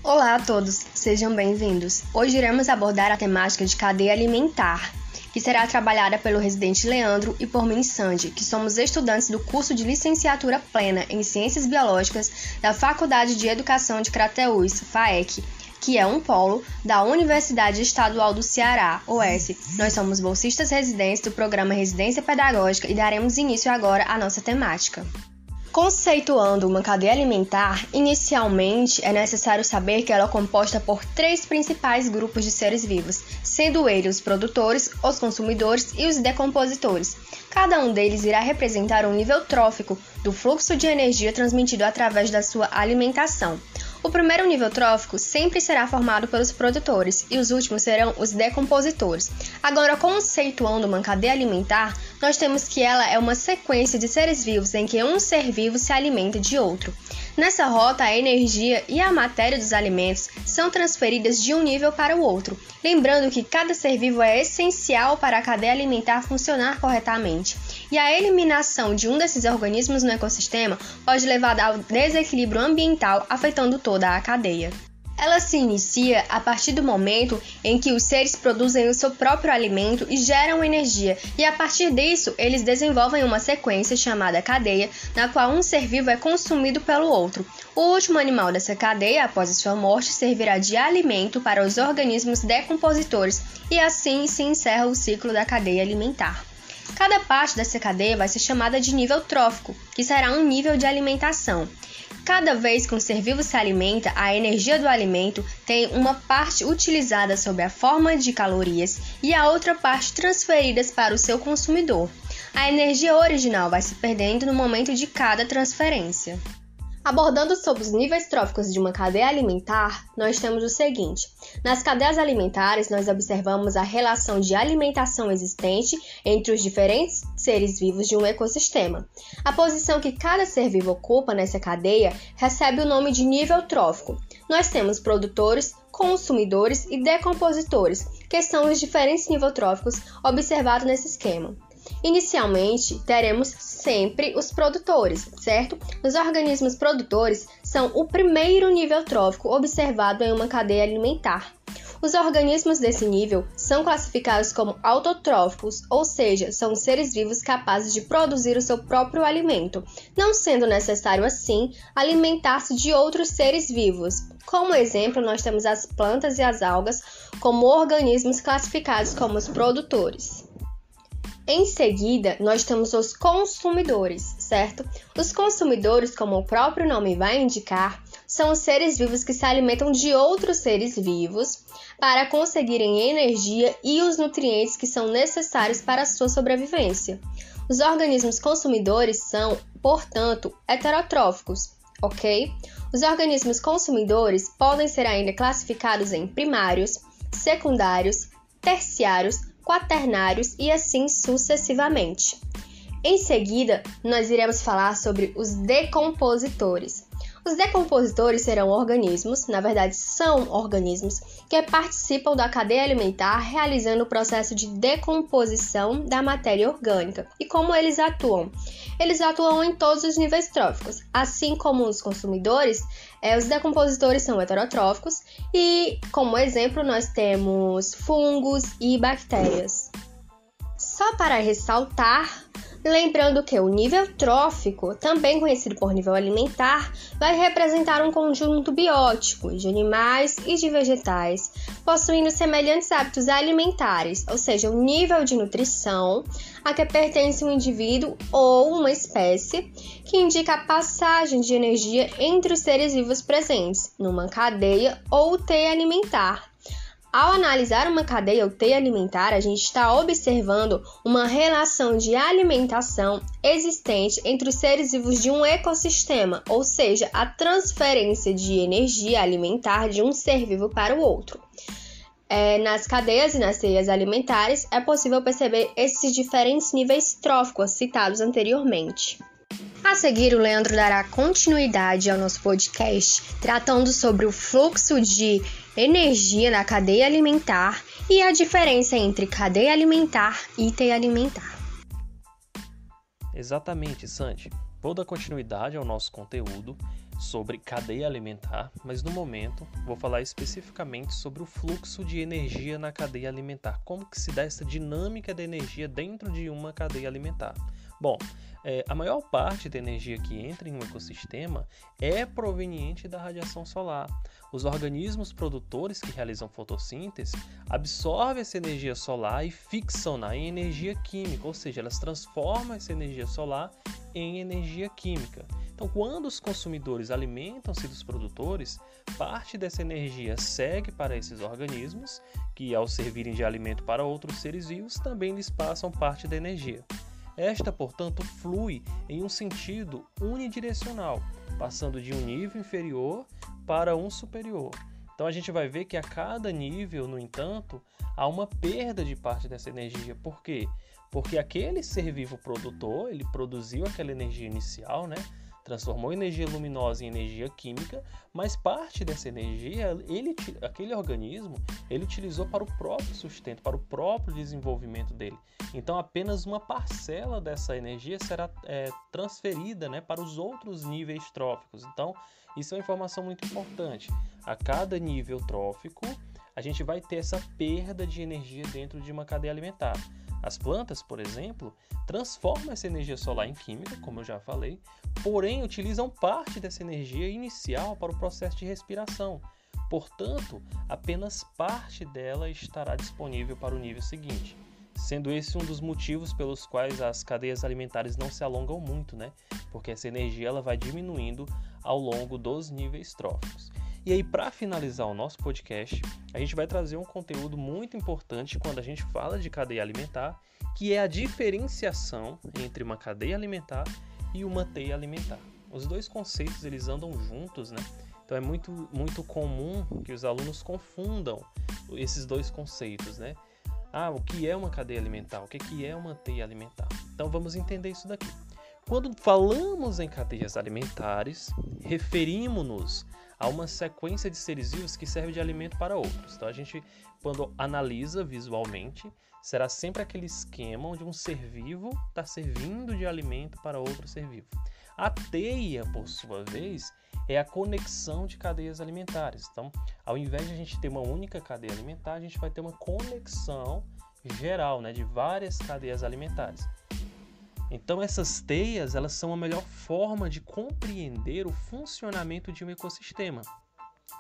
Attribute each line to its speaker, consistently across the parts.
Speaker 1: Olá a todos, sejam bem-vindos. Hoje iremos abordar a temática de cadeia alimentar, que será trabalhada pelo residente Leandro e por mim, Sandy, que somos estudantes do curso de licenciatura plena em Ciências Biológicas da Faculdade de Educação de Crateús, FAEC, que é um polo da Universidade Estadual do Ceará, UES. Nós somos bolsistas residentes do programa Residência Pedagógica e daremos início agora à nossa temática. Conceituando uma cadeia alimentar, inicialmente é necessário saber que ela é composta por 3 principais grupos de seres vivos, sendo eles os produtores, os consumidores e os decompositores. Cada um deles irá representar um nível trófico do fluxo de energia transmitido através da sua alimentação. O primeiro nível trófico sempre será formado pelos produtores e os últimos serão os decompositores. Agora, conceituando uma cadeia alimentar, nós temos que ela é uma sequência de seres vivos em que um ser vivo se alimenta de outro. Nessa rota, a energia e a matéria dos alimentos são transferidas de um nível para o outro, lembrando que cada ser vivo é essencial para a cadeia alimentar funcionar corretamente. E a eliminação de um desses organismos no ecossistema pode levar ao desequilíbrio ambiental, afetando toda a cadeia. Ela se inicia a partir do momento em que os seres produzem o seu próprio alimento e geram energia, e a partir disso eles desenvolvem uma sequência chamada cadeia, na qual um ser vivo é consumido pelo outro. O último animal dessa cadeia, após a sua morte, servirá de alimento para os organismos decompositores, e assim se encerra o ciclo da cadeia alimentar. Cada parte dessa cadeia vai ser chamada de nível trófico, que será um nível de alimentação. Cada vez que um ser vivo se alimenta, a energia do alimento tem uma parte utilizada sob a forma de calorias e a outra parte transferidas para o seu consumidor. A energia original vai se perdendo no momento de cada transferência. Abordando sobre os níveis tróficos de uma cadeia alimentar, nós temos o seguinte. Nas cadeias alimentares, nós observamos a relação de alimentação existente entre os diferentes seres vivos de um ecossistema. A posição que cada ser vivo ocupa nessa cadeia recebe o nome de nível trófico. Nós temos produtores, consumidores e decompositores, que são os diferentes níveis tróficos observados nesse esquema. Inicialmente, teremos sempre os produtores, certo? Os organismos produtores são o primeiro nível trófico observado em uma cadeia alimentar. Os organismos desse nível são classificados como autotróficos, ou seja, são seres vivos capazes de produzir o seu próprio alimento, não sendo necessário, assim, alimentar-se de outros seres vivos. Como exemplo, nós temos as plantas e as algas como organismos classificados como os produtores. Em seguida, nós temos os consumidores, certo? Os consumidores, como o próprio nome vai indicar, são os seres vivos que se alimentam de outros seres vivos para conseguirem energia e os nutrientes que são necessários para a sua sobrevivência. Os organismos consumidores são, portanto, heterotróficos, ok? Os organismos consumidores podem ser ainda classificados em primários, secundários, terciários, quaternários e assim sucessivamente. Em seguida, nós iremos falar sobre os decompositores. Os decompositores serão organismos, na verdade são organismos, que participam da cadeia alimentar realizando o processo de decomposição da matéria orgânica. E como eles atuam? Eles atuam em todos os níveis tróficos, assim como os consumidores. Os decompositores são heterotróficos e, como exemplo, nós temos fungos e bactérias. Só para ressaltar, lembrando que o nível trófico, também conhecido por nível alimentar, vai representar um conjunto biótico de animais e de vegetais, possuindo semelhantes hábitos alimentares, ou seja, o nível de nutrição a que pertence um indivíduo ou uma espécie, que indica a passagem de energia entre os seres vivos presentes, numa cadeia ou teia alimentar. Ao analisar uma cadeia ou teia alimentar, a gente está observando uma relação de alimentação existente entre os seres vivos de um ecossistema, ou seja, a transferência de energia alimentar de um ser vivo para o outro. Nas cadeias e nas teias alimentares, é possível perceber esses diferentes níveis tróficos citados anteriormente. A seguir, o Leandro dará continuidade ao nosso podcast, tratando sobre o fluxo de energia na cadeia alimentar e a diferença entre cadeia alimentar e teia alimentar.
Speaker 2: Exatamente, Sandy. Vou dar continuidade ao nosso conteúdo sobre cadeia alimentar, mas no momento vou falar especificamente sobre o fluxo de energia na cadeia alimentar. Como que se dá essa dinâmica da energia dentro de uma cadeia alimentar? Bom, a maior parte da energia que entra em um ecossistema é proveniente da radiação solar. Os organismos produtores que realizam fotossíntese absorvem essa energia solar e fixam-na em energia química, ou seja, elas transformam essa energia solar em energia química. Então, quando os consumidores alimentam-se dos produtores, parte dessa energia segue para esses organismos, que ao servirem de alimento para outros seres vivos, também lhes passam parte da energia. Esta, portanto, flui em um sentido unidirecional, passando de um nível inferior para um superior. Então a gente vai ver que a cada nível, no entanto, há uma perda de parte dessa energia. Por quê? Porque aquele ser vivo produtor, ele produziu aquela energia inicial, transformou energia luminosa em energia química, mas parte dessa energia, aquele organismo, ele utilizou para o próprio sustento, para o próprio desenvolvimento dele. Então, apenas uma parcela dessa energia será transferida para os outros níveis tróficos. Então, isso é uma informação muito importante. A cada nível trófico, a gente vai ter essa perda de energia dentro de uma cadeia alimentar. As plantas, por exemplo, transformam essa energia solar em química, como eu já falei, porém utilizam parte dessa energia inicial para o processo de respiração. Portanto, apenas parte dela estará disponível para o nível seguinte, sendo esse um dos motivos pelos quais as cadeias alimentares não se alongam muito, porque essa energia ela vai diminuindo ao longo dos níveis tróficos. E aí, para finalizar o nosso podcast, a gente vai trazer um conteúdo muito importante quando a gente fala de cadeia alimentar, que é a diferenciação entre uma cadeia alimentar e uma teia alimentar. Os dois conceitos, eles andam juntos, Então é muito comum que os alunos confundam esses dois conceitos, o que é uma cadeia alimentar? O que é uma teia alimentar? Então vamos entender isso daqui. Quando falamos em cadeias alimentares, referimos-nos a uma sequência de seres vivos que serve de alimento para outros. Então a gente, quando analisa visualmente, será sempre aquele esquema onde um ser vivo está servindo de alimento para outro ser vivo. A teia, por sua vez, é a conexão de cadeias alimentares. Então, ao invés de a gente ter uma única cadeia alimentar, a gente vai ter uma conexão geral, de várias cadeias alimentares. Então essas teias, elas são a melhor forma de compreender o funcionamento de um ecossistema.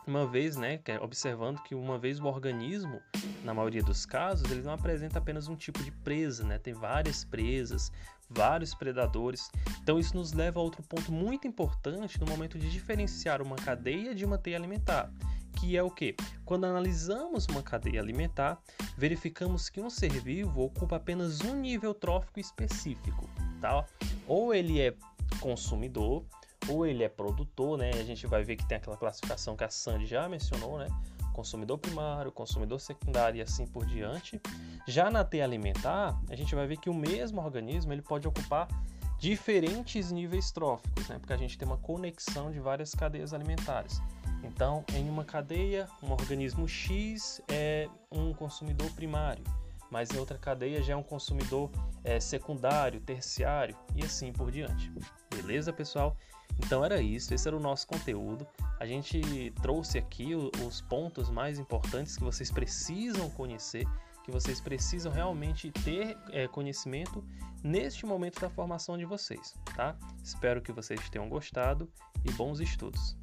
Speaker 2: Uma vez, observando que uma vez o organismo, na maioria dos casos, ele não apresenta apenas um tipo de presa, tem várias presas, vários predadores. Então isso nos leva a outro ponto muito importante no momento de diferenciar uma cadeia de uma teia alimentar, que é o quê? Quando analisamos uma cadeia alimentar, verificamos que um ser vivo ocupa apenas um nível trófico específico, tá? Ou ele é consumidor, ou ele é produtor, A gente vai ver que tem aquela classificação que a Sandy já mencionou, Consumidor primário, consumidor secundário e assim por diante. Já na teia alimentar, a gente vai ver que o mesmo organismo ele pode ocupar diferentes níveis tróficos, porque a gente tem uma conexão de várias cadeias alimentares. Então, em uma cadeia, um organismo X é um consumidor primário, mas em outra cadeia já é um consumidor secundário, terciário e assim por diante. Beleza, pessoal? Então era isso, esse era o nosso conteúdo. A gente trouxe aqui os pontos mais importantes que vocês precisam conhecer, que vocês precisam realmente ter conhecimento neste momento da formação de vocês, tá? Espero que vocês tenham gostado e bons estudos.